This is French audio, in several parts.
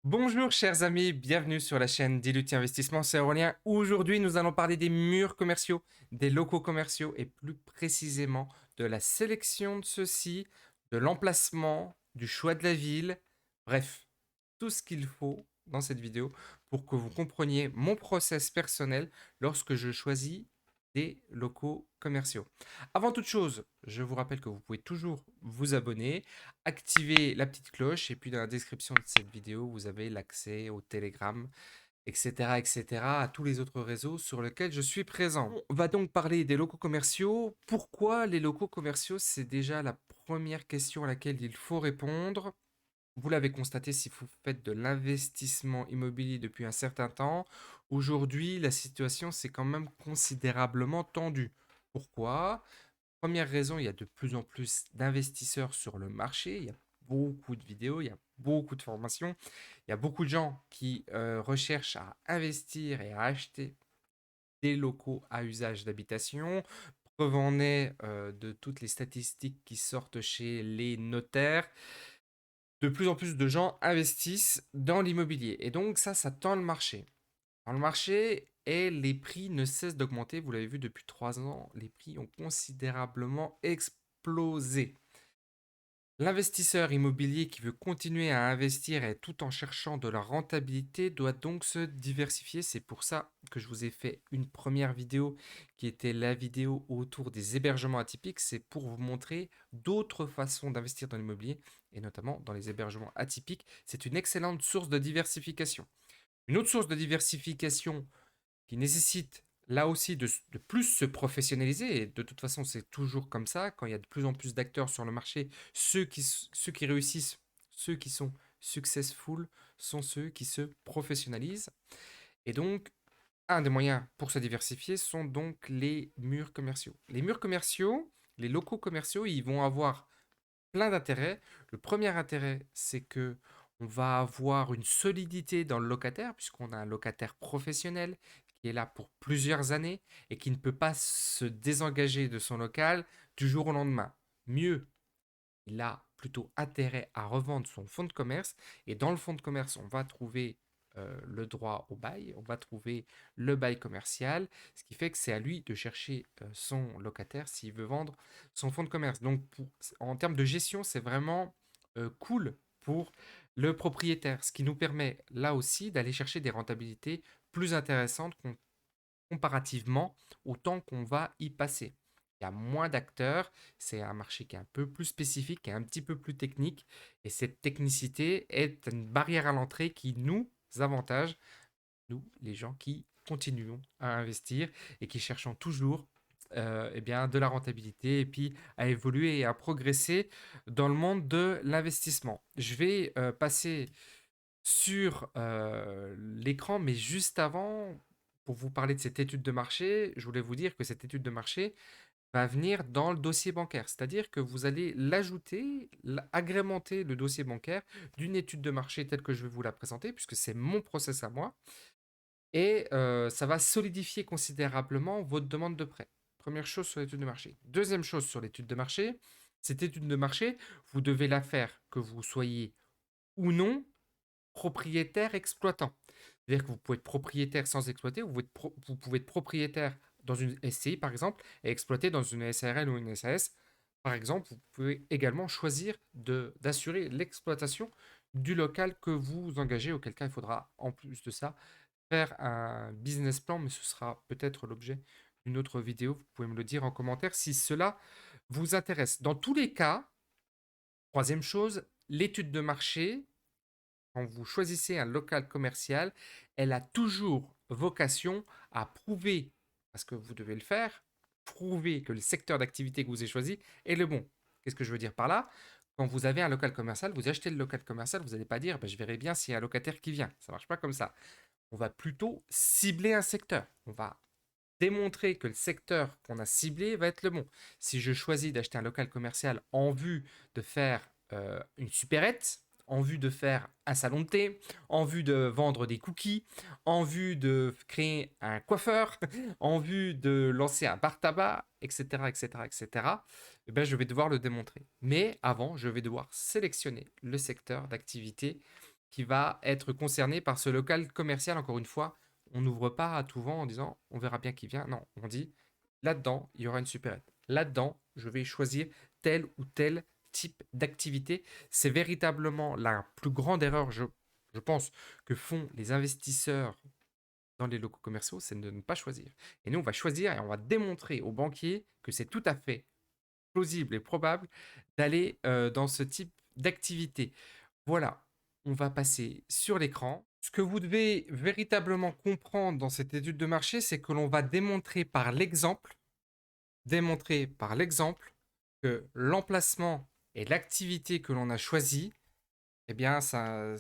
Bonjour chers amis, bienvenue sur la chaîne d'Iluti Investissement, c'est Aurélien. Aujourd'hui, nous allons parler des murs commerciaux, des locaux commerciaux et plus précisément de la sélection de ceux-ci, de l'emplacement, du choix de la ville, bref, tout ce qu'il faut dans cette vidéo pour que vous compreniez mon process personnel lorsque je choisis des locaux commerciaux. Avant toute chose, je vous rappelle que vous pouvez toujours vous abonner, activer la petite cloche et puis dans la description de cette vidéo, vous avez l'accès au Telegram, etc., etc., à tous les autres réseaux sur lesquels je suis présent. On va donc parler des locaux commerciaux. Pourquoi les locaux commerciaux? C'est déjà la première question à laquelle il faut répondre. Vous l'avez constaté si vous faites de l'investissement immobilier depuis un certain temps. Aujourd'hui, la situation s'est quand même considérablement tendue. Pourquoi? Première raison, il y a de plus en plus d'investisseurs sur le marché. Il y a beaucoup de vidéos, il y a beaucoup de formations. Il y a beaucoup de gens qui recherchent à investir et à acheter des locaux à usage d'habitation. Preuve en est de toutes les statistiques qui sortent chez les notaires. De plus en plus de gens investissent dans l'immobilier. Et donc ça tend le marché. Dans le marché, et les prix ne cessent d'augmenter. Vous l'avez vu depuis 3 ans, les prix ont considérablement explosé. L'investisseur immobilier qui veut continuer à investir et tout en cherchant de la rentabilité doit donc se diversifier. C'est pour ça que je vous ai fait une première vidéo qui était la vidéo autour des hébergements atypiques. C'est pour vous montrer d'autres façons d'investir dans l'immobilier et notamment dans les hébergements atypiques. C'est une excellente source de diversification. Une autre source de diversification qui nécessite là aussi de plus se professionnaliser. Et de toute façon, c'est toujours comme ça. Quand il y a de plus en plus d'acteurs sur le marché, ceux qui réussissent, ceux qui sont successful, sont ceux qui se professionnalisent. Et donc, un des moyens pour se diversifier sont donc les murs commerciaux. Les murs commerciaux, les locaux commerciaux, ils vont avoir plein d'intérêts. Le premier intérêt, c'est que on va avoir une solidité dans le locataire, puisqu'on a un locataire professionnel qui est là pour plusieurs années et qui ne peut pas se désengager de son local du jour au lendemain. Mieux, il a plutôt intérêt à revendre son fonds de commerce. Et dans le fonds de commerce, on va trouver le droit au bail, on va trouver le bail commercial, ce qui fait que c'est à lui de chercher son locataire s'il veut vendre son fonds de commerce. Donc, en termes de gestion, c'est vraiment cool pour le propriétaire, ce qui nous permet là aussi d'aller chercher des rentabilités plus intéressantes comparativement au temps qu'on va y passer. Il y a moins d'acteurs, c'est un marché qui est un peu plus spécifique, qui est un petit peu plus technique, et cette technicité est une barrière à l'entrée qui nous avantage, nous, les gens qui continuons à investir et qui cherchons toujours eh bien, de la rentabilité et puis à évoluer et à progresser dans le monde de l'investissement. Je vais passer sur l'écran, mais juste avant, pour vous parler de cette étude de marché, je voulais vous dire que cette étude de marché va venir dans le dossier bancaire. C'est-à-dire que vous allez l'ajouter, agrémenter le dossier bancaire d'une étude de marché telle que je vais vous la présenter, puisque c'est mon process à moi. Et ça va solidifier considérablement votre demande de prêt. Première chose sur l'étude de marché. Deuxième chose sur l'étude de marché, cette étude de marché, vous devez la faire que vous soyez ou non propriétaire exploitant. C'est-à-dire que vous pouvez être propriétaire sans exploiter, vous pouvez être propriétaire dans une SCI par exemple et exploiter dans une SARL ou une SAS. Par exemple, vous pouvez également choisir d'assurer l'exploitation du local que vous engagez, auquel cas il faudra en plus de ça faire un business plan, mais ce sera peut-être l'objet d'une autre vidéo. Vous pouvez me le dire en commentaire si cela vous intéresse. Dans tous les cas, troisième chose, l'étude de marché, quand vous choisissez un local commercial, elle a toujours vocation à prouver, parce que vous devez le faire, prouver que le secteur d'activité que vous avez choisi est le bon. Qu'est-ce que je veux dire par là? Quand vous avez un local commercial, vous achetez le local commercial, vous n'allez pas dire bah, je verrai bien s'il y a un locataire qui vient. Ça ne marche pas comme ça. On va plutôt cibler un secteur. On va démontrer que le secteur qu'on a ciblé va être le bon. Si je choisis d'acheter un local commercial en vue de faire une supérette, en vue de faire un salon de thé, en vue de vendre des cookies, en vue de créer un coiffeur, en vue de lancer un bar tabac, etc., etc., etc., eh ben, je vais devoir le démontrer. Mais avant, je vais devoir sélectionner le secteur d'activité qui va être concerné par ce local commercial. Encore une fois, on n'ouvre pas à tout vent en disant on verra bien qui vient. Non, on dit là-dedans, il y aura une supérette. Là-dedans, je vais choisir tel ou tel type d'activité. C'est véritablement la plus grande erreur, je pense, que font les investisseurs dans les locaux commerciaux, c'est de ne pas choisir. Et nous, on va choisir et on va démontrer aux banquiers que c'est tout à fait plausible et probable d'aller dans ce type d'activité. Voilà, on va passer sur l'écran. Ce que vous devez véritablement comprendre dans cette étude de marché, c'est que l'on va démontrer par l'exemple que l'emplacement et l'activité que l'on a choisi, eh bien, ça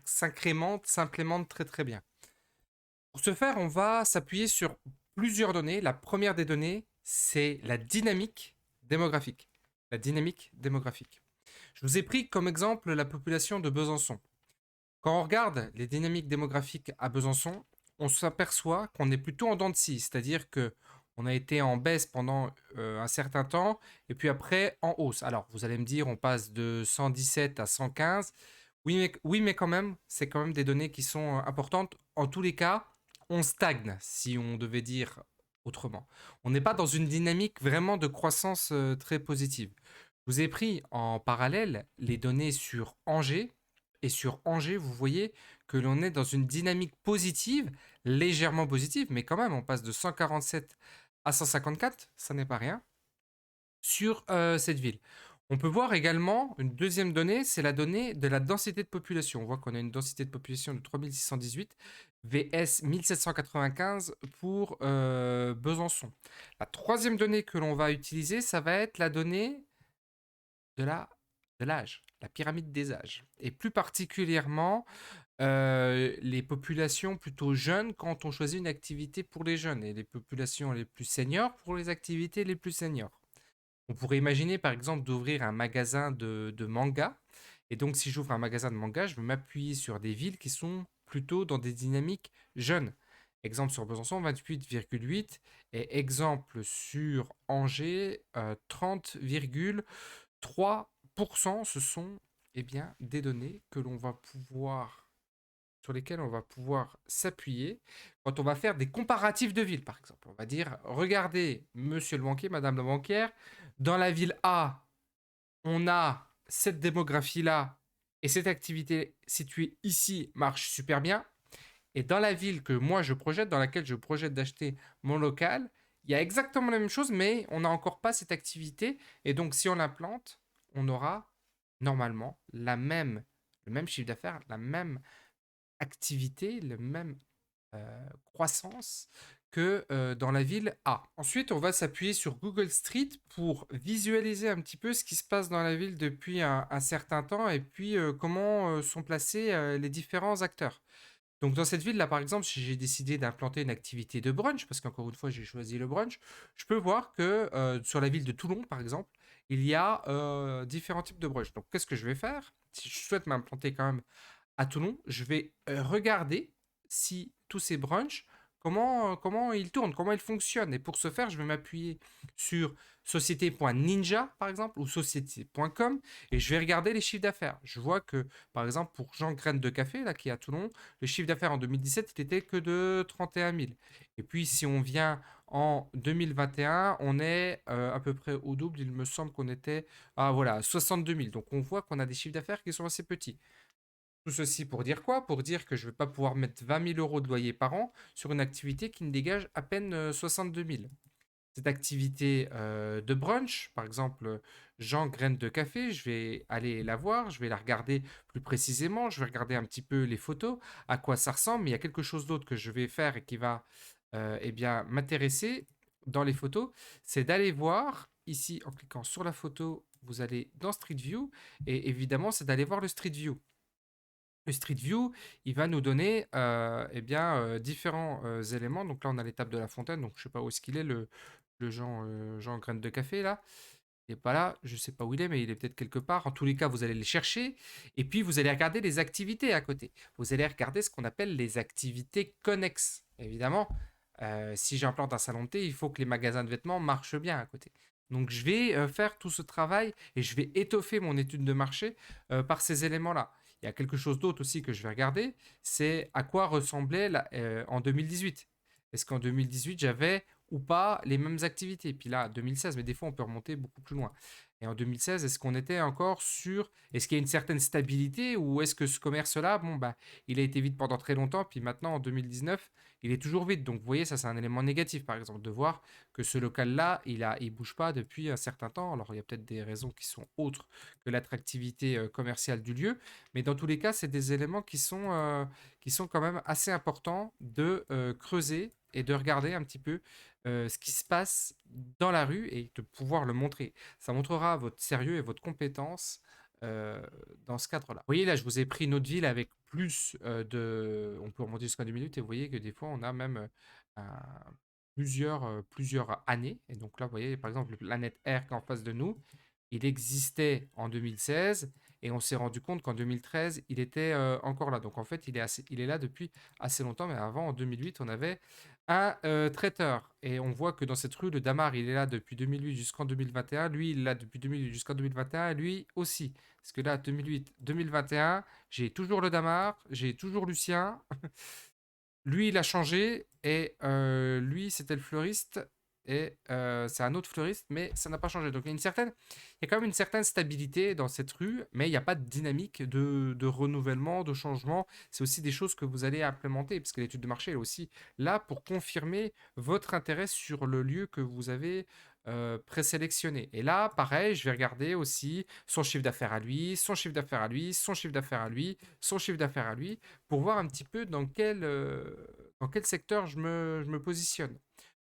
s'implémente très très bien. Pour ce faire, on va s'appuyer sur plusieurs données. La première des données, c'est la dynamique démographique. La dynamique démographique. Je vous ai pris comme exemple la population de Besançon. Quand on regarde les dynamiques démographiques à Besançon, on s'aperçoit qu'on est plutôt en dents de scie, c'est-à-dire que on a été en baisse pendant un certain temps et puis après en hausse. Alors, vous allez me dire, on passe de 117 à 115. Oui, mais quand même, c'est quand même des données qui sont importantes. En tous les cas, on stagne, si on devait dire autrement. On n'est pas dans une dynamique vraiment de croissance très positive. Je vous ai pris en parallèle les données sur Angers. Et sur Angers, vous voyez que l'on est dans une dynamique positive, légèrement positive, mais quand même, on passe de 147 à 154, ça n'est pas rien, sur cette ville. On peut voir également une deuxième donnée, c'est la donnée de la densité de population. On voit qu'on a une densité de population de 3618 vs 1795 pour Besançon. La troisième donnée que l'on va utiliser, ça va être la donnée de l'âge, la pyramide des âges. Et plus particulièrement, les populations plutôt jeunes quand on choisit une activité pour les jeunes et les populations les plus seniors pour les activités les plus seniors. On pourrait imaginer par exemple d'ouvrir un magasin de manga. Et donc si j'ouvre un magasin de manga, je vais m'appuyer sur des villes qui sont plutôt dans des dynamiques jeunes. Exemple sur Besançon, 28,8. Et exemple sur Angers, 30,3%. Ce sont eh bien, des données que l'on va pouvoir sur lesquels on va pouvoir s'appuyer quand on va faire des comparatifs de villes, par exemple. On va dire, regardez, monsieur le banquier, madame la banquière, dans la ville A, on a cette démographie-là et cette activité située ici marche super bien. Et dans la ville que moi je projette, dans laquelle je projette d'acheter mon local, il y a exactement la même chose, mais on n'a encore pas cette activité. Et donc, si on l'implante, on aura normalement le même chiffre d'affaires, la même activité, la même croissance que dans la ville A. Ensuite, on va s'appuyer sur Google Street pour visualiser un petit peu ce qui se passe dans la ville depuis un certain temps et puis comment sont placés les différents acteurs. Donc dans cette ville-là, par exemple, si j'ai décidé d'implanter une activité de brunch, parce qu'encore une fois, j'ai choisi le brunch, je peux voir que sur la ville de Toulon, par exemple, il y a différents types de brunch. Donc qu'est-ce que je vais faire? Si je souhaite m'implanter quand même à Toulon, je vais regarder si tous ces brunchs, comment ils tournent, comment ils fonctionnent. Et pour ce faire, je vais m'appuyer sur société.ninja, par exemple, ou société.com, et je vais regarder les chiffres d'affaires. Je vois que, par exemple, pour Jean Graines de Café, là, qui est à Toulon, le chiffre d'affaires en 2017, il était que de 31 000. Et puis, si on vient en 2021, on est à peu près au double. Il me semble qu'on était à voilà, 62 000. Donc, on voit qu'on a des chiffres d'affaires qui sont assez petits. Tout ceci pour dire quoi? Pour dire que je ne vais pas pouvoir mettre 20 000 euros de loyer par an sur une activité qui ne dégage à peine 62 000. Cette activité de brunch, par exemple, Jean Graines de Café, je vais aller la voir, je vais la regarder plus précisément, je vais regarder un petit peu les photos, à quoi ça ressemble, mais il y a quelque chose d'autre que je vais faire et qui va eh bien, m'intéresser dans les photos, c'est d'aller voir, ici en cliquant sur la photo, vous allez dans Street View, et évidemment c'est d'aller voir le Street View. Le Street View, il va nous donner eh bien, différents éléments. Donc là, on a l'étape de la fontaine. Donc je ne sais pas où est-ce qu'il est, le Jean Graines de Café, là. Il n'est pas là. Je ne sais pas où il est, mais il est peut-être quelque part. En tous les cas, vous allez les chercher. Et puis, vous allez regarder les activités à côté. Vous allez regarder ce qu'on appelle les activités connexes. Évidemment, si j'implante un salon de thé, il faut que les magasins de vêtements marchent bien à côté. Donc, je vais faire tout ce travail et je vais étoffer mon étude de marché par ces éléments-là. il y a quelque chose d'autre aussi que je vais regarder, c'est à quoi ressemblait en 2018. Est-ce qu'en 2018, j'avais ou pas les mêmes activités? Puis là, 2016, mais des fois, on peut remonter beaucoup plus loin. Et en 2016, est-ce qu'on était encore sur... Est-ce qu'il y a une certaine stabilité ou est-ce que ce commerce-là, bon, bah, il a été vide pendant très longtemps, puis maintenant, en 2019, il est toujours vide. Donc, vous voyez, ça, c'est un élément négatif, par exemple, de voir que ce local-là, il bouge pas depuis un certain temps. Alors, il y a peut-être des raisons qui sont autres que l'attractivité commerciale du lieu, mais dans tous les cas, c'est des éléments qui sont quand même assez importants de creuser et de regarder un petit peu ce qui se passe dans la rue et de pouvoir le montrer. Ça montrera votre sérieux et votre compétence euh, dans ce cadre-là. Vous voyez, là, je vous ai pris une autre ville avec plus de... On peut remonter jusqu'à 2 minutes et vous voyez que des fois, on a même plusieurs années. Et donc là, vous voyez, par exemple, la Planète R qui est en face de nous, il existait en 2016 et on s'est rendu compte qu'en 2013, il était encore là. Donc en fait, il est là depuis assez longtemps, mais avant, en 2008, on avait un traiteur. Et on voit que dans cette rue, le Damar, il est là depuis 2008 jusqu'en 2021. Lui, il est là depuis 2008 jusqu'en 2021. Et lui aussi. Parce que là, 2008-2021, j'ai toujours le Damar, j'ai toujours Lucien. Lui, il a changé et lui, c'était le fleuriste et c'est un autre fleuriste, mais ça n'a pas changé. Donc il y a quand même une certaine stabilité dans cette rue, mais il n'y a pas de dynamique de renouvellement, de changement. C'est aussi des choses que vous allez implémenter, parce que l'étude de marché est aussi là pour confirmer votre intérêt sur le lieu que vous avez présélectionné. Et là, pareil, je vais regarder aussi son chiffre d'affaires à lui, son chiffre d'affaires à lui, son chiffre d'affaires à lui, son chiffre d'affaires à lui pour voir un petit peu dans quel secteur je me positionne.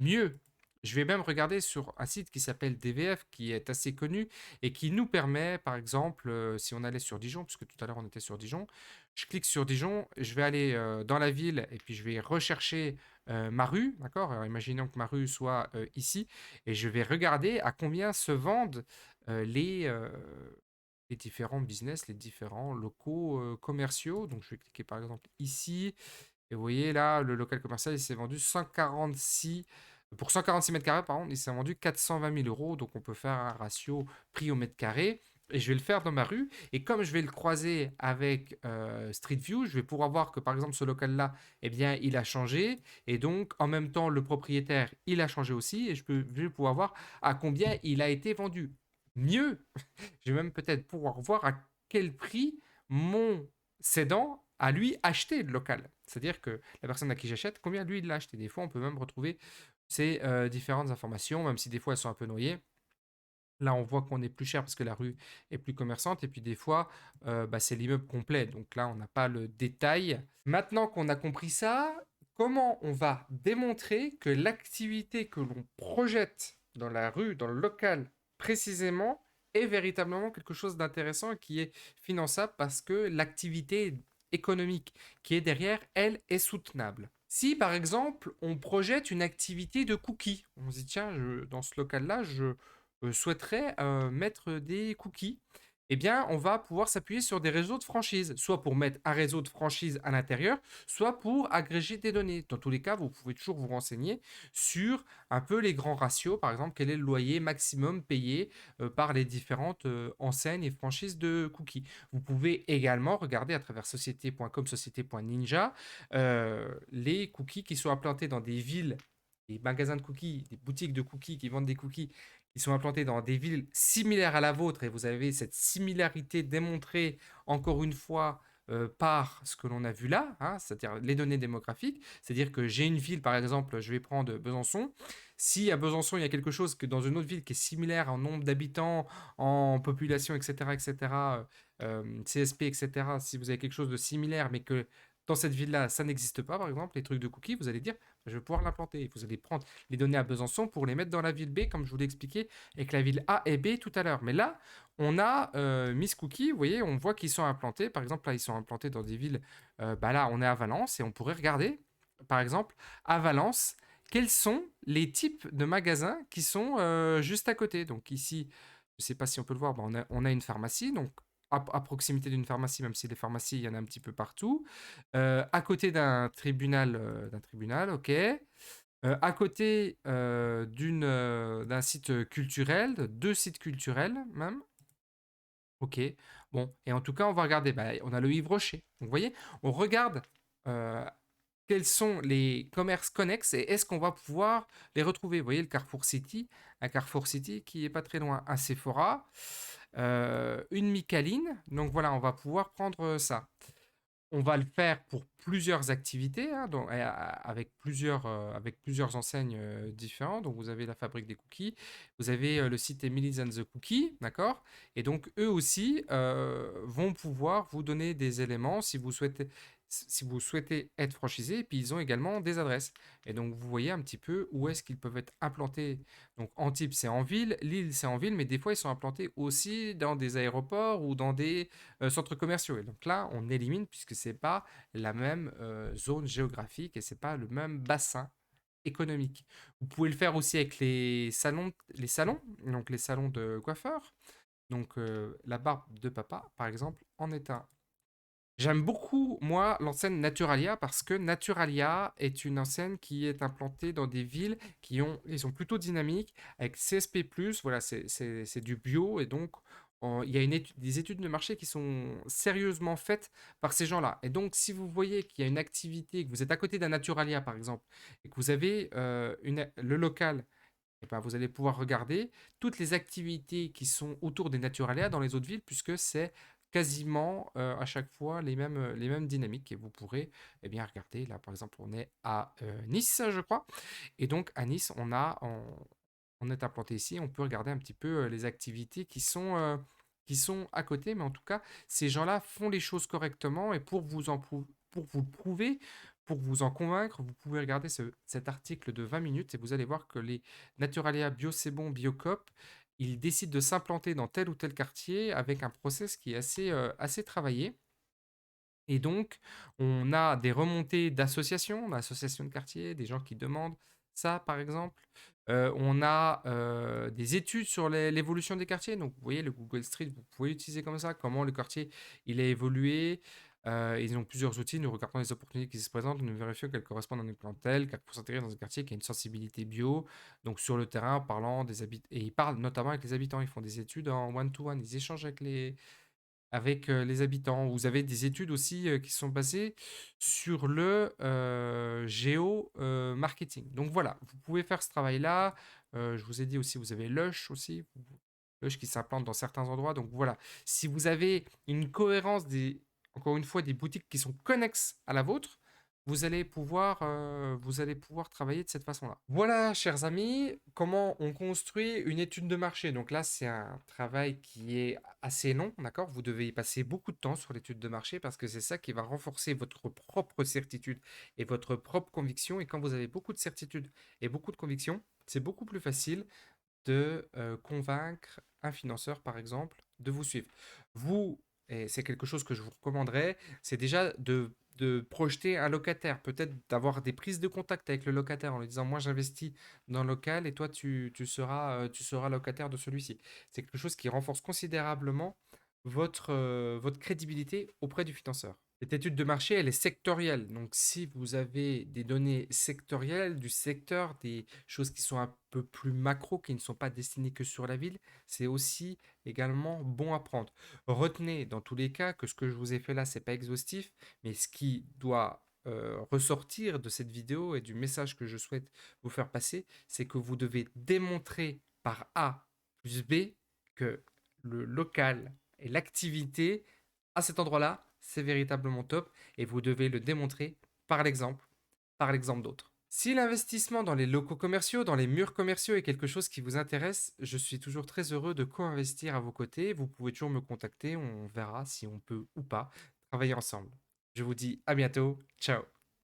Mieux, je vais même regarder sur un site qui s'appelle DVF, qui est assez connu et qui nous permet, par exemple, si on allait sur Dijon, puisque tout à l'heure on était sur Dijon, je clique sur Dijon, je vais aller dans la ville et puis je vais rechercher ma rue, d'accord? Alors, imaginons que ma rue soit ici, et je vais regarder à combien se vendent euh, les, euh, les différents business, les différents locaux commerciaux. Donc, je vais cliquer par exemple ici. Et vous voyez là, le local commercial, il s'est vendu 146... Pour 146 mètres carrés, par contre, il s'est vendu 420 000 euros. Donc, on peut faire un ratio prix au mètre carré. Et je vais le faire dans ma rue. Et comme je vais le croiser avec Street View, je vais pouvoir voir que, par exemple, ce local-là, eh bien, il a changé. Et donc, en même temps, le propriétaire, il a changé aussi. Et je vais pouvoir voir à combien il a été vendu. Mieux, je vais même peut-être pouvoir voir à quel prix mon cédant a lui acheté le local. C'est-à-dire que la personne à qui j'achète, combien lui il l'a acheté. Des fois, on peut même retrouver ces différentes informations, même si des fois elles sont un peu noyées. Là, on voit qu'on est plus cher parce que la rue est plus commerçante. Et puis des fois, bah, c'est l'immeuble complet. Donc là, on n'a pas le détail. Maintenant qu'on a compris ça, comment on va démontrer que l'activité que l'on projette dans la rue, dans le local précisément, est véritablement quelque chose d'intéressant et qui est finançable parce que l'activité économique qui est derrière, elle, est soutenable. Si par exemple on projette une activité de cookies, on se dit tiens, dans ce local-là, je souhaiterait mettre des cookies, eh bien, on va pouvoir s'appuyer sur des réseaux de franchise, soit pour mettre un réseau de franchise à l'intérieur, soit pour agréger des données. Dans tous les cas, vous pouvez toujours vous renseigner sur un peu les grands ratios, par exemple, quel est le loyer maximum payé par les différentes enseignes et franchises de cookies. Vous pouvez également regarder à travers société.com, société.ninja, les cookies qui sont implantés dans des villes, des magasins de cookies, des boutiques de cookies qui vendent des cookies qui sont implantés dans des villes similaires à la vôtre et vous avez cette similarité démontrée encore une fois par ce que l'on a vu là, hein, c'est-à-dire les données démographiques, c'est-à-dire que j'ai une ville par exemple, je vais prendre Besançon, si à Besançon il y a quelque chose que dans une autre ville qui est similaire en nombre d'habitants, en population, etc., etc., CSP, etc., si vous avez quelque chose de similaire mais que dans cette ville-là, ça n'existe pas, par exemple, les trucs de cookies, vous allez dire, je vais pouvoir l'implanter. Vous allez prendre les données à Besançon pour les mettre dans la ville B, comme je vous l'ai expliqué, avec la ville A et B tout à l'heure. Mais là, on a Miss Cookie, vous voyez, on voit qu'ils sont implantés. Par exemple, là, ils sont implantés dans des villes. Bah là, on est à Valence et on pourrait regarder, par exemple, à Valence, quels sont les types de magasins qui sont juste à côté. Donc ici, je ne sais pas si on peut le voir, bah, on a une pharmacie, donc à proximité d'une pharmacie, même si les pharmacies, il y en a un petit peu partout. À côté d'un tribunal, ok. À côté d'un site culturel, deux sites culturels même. Ok. Bon, et en tout cas, on va regarder. Bah, on a le Yves Rocher. Donc, vous voyez, on regarde euh, quels sont les commerces connexes et est-ce qu'on va pouvoir les retrouver. Vous voyez, le Carrefour City, un Carrefour City qui est pas très loin, un Sephora, une Micaline. Donc voilà, on va pouvoir prendre ça. On va le faire pour plusieurs activités, hein, avec plusieurs enseignes différentes. Donc, vous avez la fabrique des cookies, vous avez le site Emily's and the Cookie, d'accord. Et donc, eux aussi vont pouvoir vous donner des éléments si vous souhaitez être franchisé. Et puis, ils ont également des adresses. Et donc, vous voyez un petit peu où est-ce qu'ils peuvent être implantés. Donc, Antibes, c'est en ville, Lille, c'est en ville, mais des fois, ils sont implantés aussi dans des aéroports ou dans des centres commerciaux. Et donc là, on élimine puisque c'est pas la même zone géographique et c'est pas le même bassin économique. Vous pouvez le faire aussi avec les salons, donc les salons de coiffeurs. Donc la barbe de papa, par exemple, en est un. J'aime beaucoup, moi, l'enseigne Naturalia parce que Naturalia est une enseigne qui est implantée dans des villes ils sont plutôt dynamiques avec CSP+, voilà, c'est du bio et donc il y a des études de marché qui sont sérieusement faites par ces gens-là. Et donc, si vous voyez qu'il y a une activité, que vous êtes à côté d'un Naturalia, par exemple, et que vous avez le local, eh ben, vous allez pouvoir regarder toutes les activités qui sont autour des Naturalia dans les autres villes, puisque c'est quasiment à chaque fois les mêmes dynamiques. Et vous pourrez eh bien, regarder, là par exemple, on est à Nice, je crois. Et donc à Nice, on est implanté ici, on peut regarder un petit peu les activités qui sont à côté, mais en tout cas, ces gens-là font les choses correctement et pour vous le prouver, pour vous en convaincre, vous pouvez regarder cet article de 20 minutes et vous allez voir que les Naturalia Bio C'est Bon, Biocop, ils décident de s'implanter dans tel ou tel quartier avec un process qui est assez travaillé. Et donc, on a des remontées d'associations, d'associations de quartier, des gens qui demandent ça, par exemple. On a des études sur l'évolution des quartiers. Donc, vous voyez, le Google Street, vous pouvez l'utiliser comme ça. Comment le quartier, il a évolué. Ils ont plusieurs outils. Nous regardons les opportunités qui se présentent. Nous vérifions qu'elles correspondent à une clientèle, car pour s'intégrer dans un quartier qui a une sensibilité bio. Donc, sur le terrain, parlant des habitants. Et ils parlent notamment avec les habitants. Ils font des études en one-to-one. Ils échangent avec les habitants. Vous avez des études aussi qui sont basées sur le géo-marketing. Donc voilà, vous pouvez faire ce travail-là. Je vous ai dit aussi, vous avez Lush aussi, Lush qui s'implante dans certains endroits. Donc voilà, si vous avez une cohérence encore une fois, des boutiques qui sont connexes à la vôtre, vous allez pouvoir travailler de cette façon-là. Voilà, chers amis, comment on construit une étude de marché. Donc là, c'est un travail qui est assez long, d'accord? Vous devez y passer beaucoup de temps sur l'étude de marché parce que c'est ça qui va renforcer votre propre certitude et votre propre conviction. Et quand vous avez beaucoup de certitude et beaucoup de conviction, c'est beaucoup plus facile de convaincre un financeur, par exemple, de vous suivre. Vous, et c'est quelque chose que je vous recommanderais, c'est déjà de projeter un locataire, peut-être d'avoir des prises de contact avec le locataire en lui disant, moi j'investis dans le local et toi tu seras locataire de celui-ci. C'est quelque chose qui renforce considérablement votre crédibilité auprès du financeur. Cette étude de marché, elle est sectorielle. Donc, si vous avez des données sectorielles du secteur, des choses qui sont un peu plus macro, qui ne sont pas destinées que sur la ville, c'est aussi également bon à prendre. Retenez dans tous les cas que ce que je vous ai fait là, c'est pas exhaustif, mais ce qui doit ressortir de cette vidéo et du message que je souhaite vous faire passer, c'est que vous devez démontrer par A plus B que le local et l'activité à cet endroit-là, c'est véritablement top et vous devez le démontrer par l'exemple d'autres. Si l'investissement dans les locaux commerciaux, dans les murs commerciaux est quelque chose qui vous intéresse, je suis toujours très heureux de co-investir à vos côtés. Vous pouvez toujours me contacter, on verra si on peut ou pas travailler ensemble. Je vous dis à bientôt, ciao.